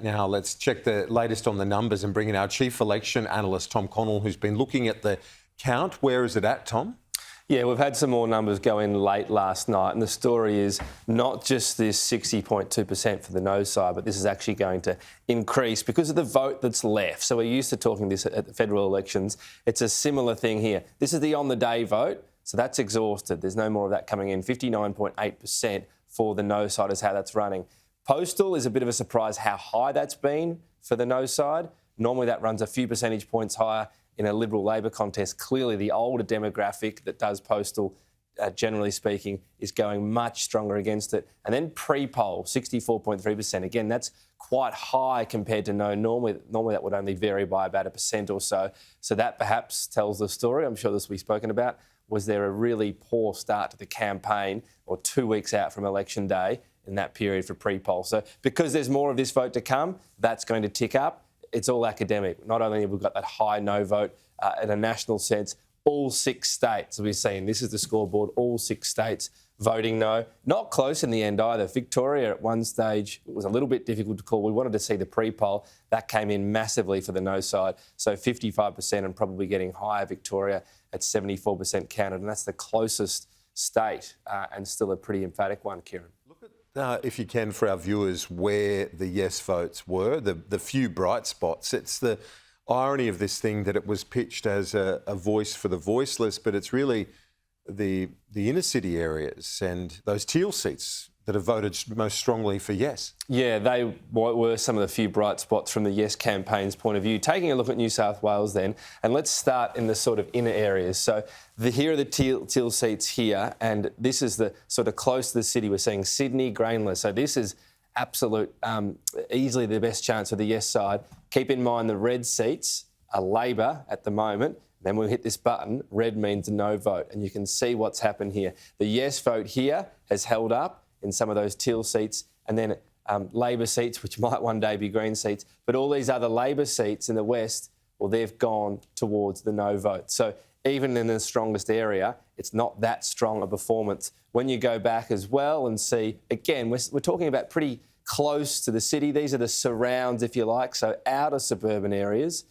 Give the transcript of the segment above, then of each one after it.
Now let's check the latest on the numbers and bring in our Chief Election Analyst Tom Connell, who's been looking at the count. Where is it at, Tom? Yeah, we've had some more numbers go in late last night, and the story is not just this 60.2% for the no side, but this is actually going to increase because of the vote that's left. So we're used to talking this at the federal elections. It's a similar thing here. This is the on-the-day vote, so that's exhausted. There's no more of that coming in. 59.8% for the no side is how that's running. Postal is a bit of a surprise how high that's been for the no side. Normally that runs a few percentage points higher in a Liberal-Labor contest. Clearly the older demographic that does Postal, generally speaking, is going much stronger against it. And then pre-poll, 64.3%. Again, that's quite high compared to no. Normally that would only vary by about 1% or so. So that perhaps tells the story. I'm sure this will be spoken about. Was there a really poor start to the campaign or 2 weeks out from election day in that period for pre-poll? So because there's more of this vote to come, that's going to tick up. It's all academic. Not only have we got that high no vote in a national sense, all 6 states, we've seen, this is the scoreboard, all 6 states voting no. Not close in the end either. Victoria at one stage was a little bit difficult to call. We wanted to see the pre-poll. That came in massively for the no side. So 55% and probably getting higher. Victoria at 74% counted. And that's the closest state and still a pretty emphatic one, Kieran. If you can, for our viewers, where the yes votes were, the few bright spots. It's the irony of this thing that it was pitched as a voice for the voiceless, but it's really the inner city areas and those teal seats that have voted most strongly for yes. Yeah, they were some of the few bright spots from the yes campaign's point of view. Taking a look at New South Wales then, and let's start in the sort of inner areas. So here are the teal seats here, and this is the sort of close to the city. We're seeing Sydney, Grainler. So this is absolute, easily the best chance for the yes side. Keep in mind the red seats are Labor at the moment. Then we'll hit this button, red means no vote, and you can see what's happened here. The yes vote here has held up in some of those teal seats, and then Labor seats, which might one day be Green seats, but all these other Labor seats in the West, well, they've gone towards the no vote. So even in the strongest area, it's not that strong a performance. When you go back as well and see, again, we're talking about pretty close to the city. These are the surrounds, if you like, so outer suburban areas.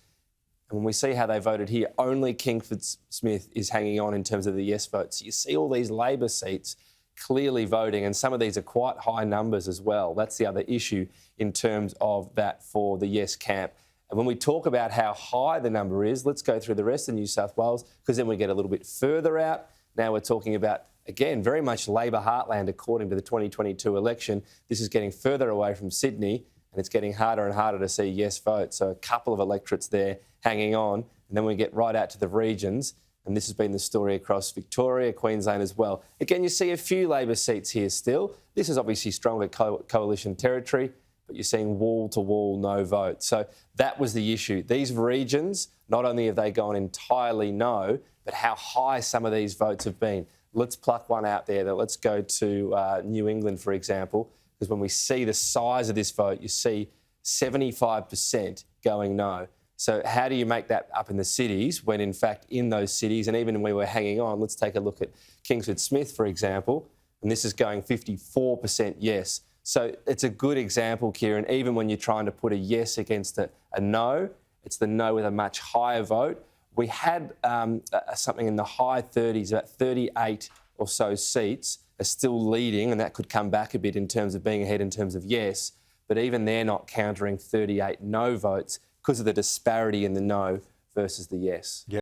And when we see how they voted here, only Kingsford Smith is hanging on in terms of the yes vote. So you see all these Labor seats clearly voting, and some of these are quite high numbers as well. That's the other issue in terms of that for the yes camp. And when we talk about how high the number is, let's go through the rest of New South Wales, because then we get a little bit further out. Now we're talking about, again, very much Labor heartland according to the 2022 election. This is getting further away from Sydney, and it's getting harder and harder to see yes vote. So a couple of electorates there hanging on, and then we get right out to the regions. And this has been the story across Victoria, Queensland as well. Again, you see a few Labor seats here still. This is obviously stronger coalition territory, but you're seeing wall-to-wall no vote. So that was the issue. These regions, not only have they gone entirely no, but how high some of these votes have been. Let's pluck one out there. Let's go to New England, for example, because when we see the size of this vote, you see 75% going no. So how do you make that up in the cities when, in fact, in those cities, and even when we were hanging on, let's take a look at Kingsford Smith, for example, and this is going 54% yes. So it's a good example, Kieran, even when you're trying to put a yes against a no, it's the no with a much higher vote. We had something in the high 30s, about 38 or so seats are still leading, and that could come back a bit in terms of being ahead in terms of yes, but even they're not countering 38 no votes because of the disparity in the no versus the yes. Yeah.